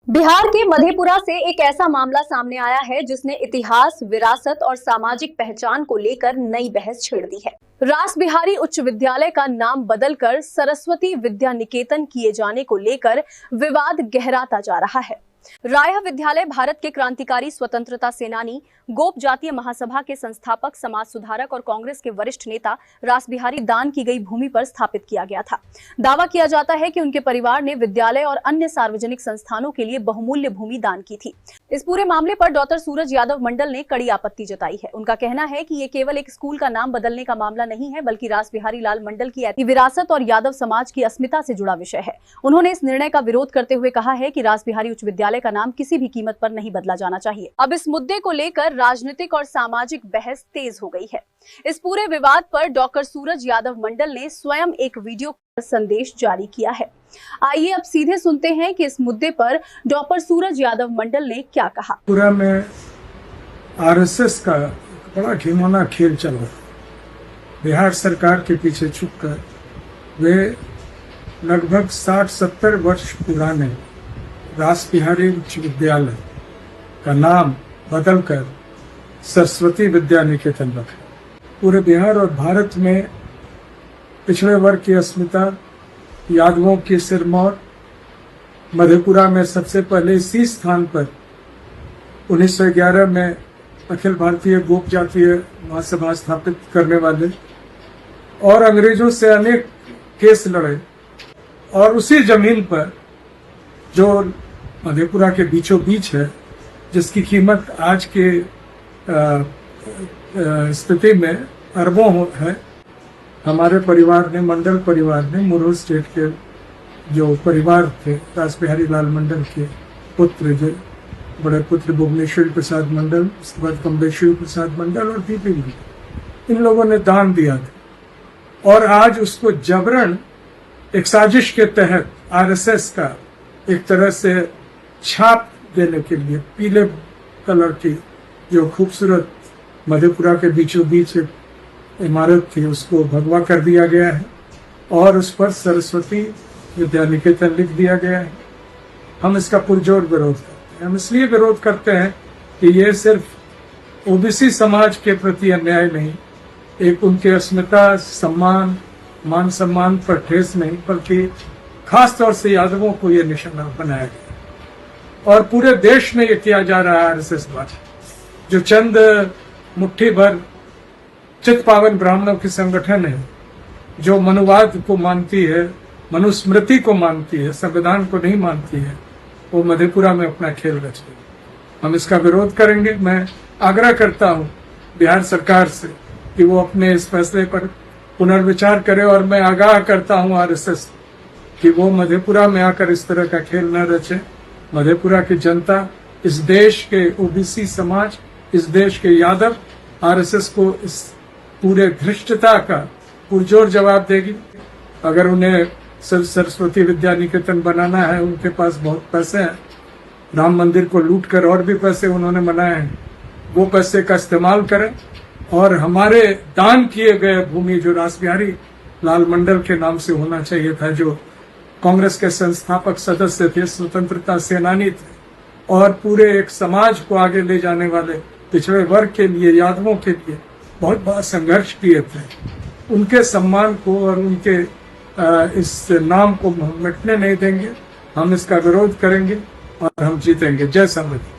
बिहार के मधेपुरा से एक ऐसा मामला सामने आया है जिसने इतिहास, विरासत और सामाजिक पहचान को लेकर नई बहस छेड़ दी है। रास बिहारी उच्च विद्यालय का नाम बदलकर सरस्वती विद्या निकेतन किए जाने को लेकर विवाद गहराता जा रहा है। रायह विद्यालय भारत के क्रांतिकारी स्वतंत्रता सेनानी, गोप जातीय महासभा के संस्थापक, समाज सुधारक और कांग्रेस के वरिष्ठ नेता रास बिहारी दान की गई भूमि पर स्थापित किया गया था। दावा किया जाता है कि उनके परिवार ने विद्यालय और अन्य सार्वजनिक संस्थानों के लिए बहुमूल्य भूमि दान की थी। इस पूरे मामले पर डॉक्टर सूरज यादव मंडल ने कड़ी आपत्ति जताई है। उनका कहना है कि ये केवल एक स्कूल का नाम बदलने का मामला नहीं है, बल्कि रास बिहारी लाल मंडल की विरासत और यादव समाज की अस्मिता से जुड़ा विषय है। उन्होंने इस निर्णय का विरोध करते हुए कहा है कि रास बिहारी उच्च विद्यालय का नाम किसी भी कीमत पर नहीं बदला जाना चाहिए। अब इस मुद्दे को लेकर राजनीतिक और सामाजिक बहस तेज हो गई है। इस पूरे विवाद पर डॉक्टर सूरज यादव मंडल ने स्वयं एक वीडियो संदेश जारी किया है। आइए अब सीधे सुनते हैं कि इस मुद्दे पर डॉक्टर सूरज यादव मंडल ने क्या कहा। पूरा में आरएसएस का बड़ा घिनौना खेल चल रहा है। बिहार सरकार के पीछे छुपकर वे लगभग 60-70 वर्ष पुराने रास बिहारी उच्च विद्यालय का नाम बदलकर सरस्वती विद्या निकेतन रखा। पूरे बिहार और भारत में पिछड़े वर्ग की अस्मिता, यादवों की सिरमौर, मधेपुरा में सबसे पहले इसी स्थान पर 1911 में अखिल भारतीय गोप जातीय महासभा स्थापित करने वाले और अंग्रेजों से अनेक केस लड़े, और उसी जमीन पर जो मधेपुरा के बीचों बीच है, जिसकी कीमत आज के स्थिति में अरबों है, हमारे परिवार ने, मंडल परिवार ने, मुरुल स्टेट के जो परिवार थे, रास बिहारी लाल मंडल के पुत्र, जो बड़े पुत्र भुवनेश्वर प्रसाद मंडल, उसके बाद कमलेश्वर प्रसाद मंडल और पीपी मंडल, इन लोगों ने दान दिया था। और आज उसको जबरन एक साजिश के तहत आरएसएस का एक तरह से छाप देने के लिए पीले कलर की जो खूबसूरत मधेपुरा के बीचों बीच इमारत थी, उसको भगवा कर दिया गया है और उस पर सरस्वती विद्या निकेतन लिख दिया गया है। हम इसका पुरजोर विरोध करते हैं। हम इसलिए विरोध करते हैं कि ये सिर्फ ओबीसी समाज के प्रति अन्याय नहीं, एक उनके अस्मिता, सम्मान, मान सम्मान पर ठेस नहीं, बल्कि खास तौर से यादवों को ये निशाना बनाया गया और पूरे देश में ये किया जा रहा है। आरएसएस द्वारा जो चंद मुट्ठी भर चित पावन ब्राह्मणों की संगठन है, जो मनुवाद को मानती है, मनुस्मृति को मानती है, संविधान को नहीं मानती है, वो मधेपुरा में अपना खेल रच रही है। हम इसका विरोध करेंगे। मैं आग्रह करता हूँ बिहार सरकार से कि वो अपने इस फैसले पर पुनर्विचार करे, और मैं आगाह करता हूँ आरएसएस कि वो मधेपुरा में आकर इस तरह का खेल न रचे। मधेपुरा की जनता, इस देश के ओबीसी समाज, इस देश के यादव आरएसएस को इस पूरे धृष्टता का पुरजोर जवाब देगी। अगर उन्हें सरस्वती विद्या निकेतन बनाना है, उनके पास बहुत पैसे हैं, राम मंदिर को लूटकर और भी पैसे उन्होंने बनाए हैं, वो पैसे का इस्तेमाल करें और हमारे दान किए गए भूमि जो रास बिहारी लाल मंडल के नाम से होना चाहिए था, जो कांग्रेस के संस्थापक सदस्य थे, स्वतंत्रता सेनानी थे और पूरे एक समाज को आगे ले जाने वाले, पिछड़े वर्ग के लिए, यादवों के लिए बहुत बड़ा संघर्ष किए थे, उनके सम्मान को और उनके इस नाम को मिटने नहीं देंगे। हम इसका विरोध करेंगे और हम जीतेंगे। जय समृद्धि।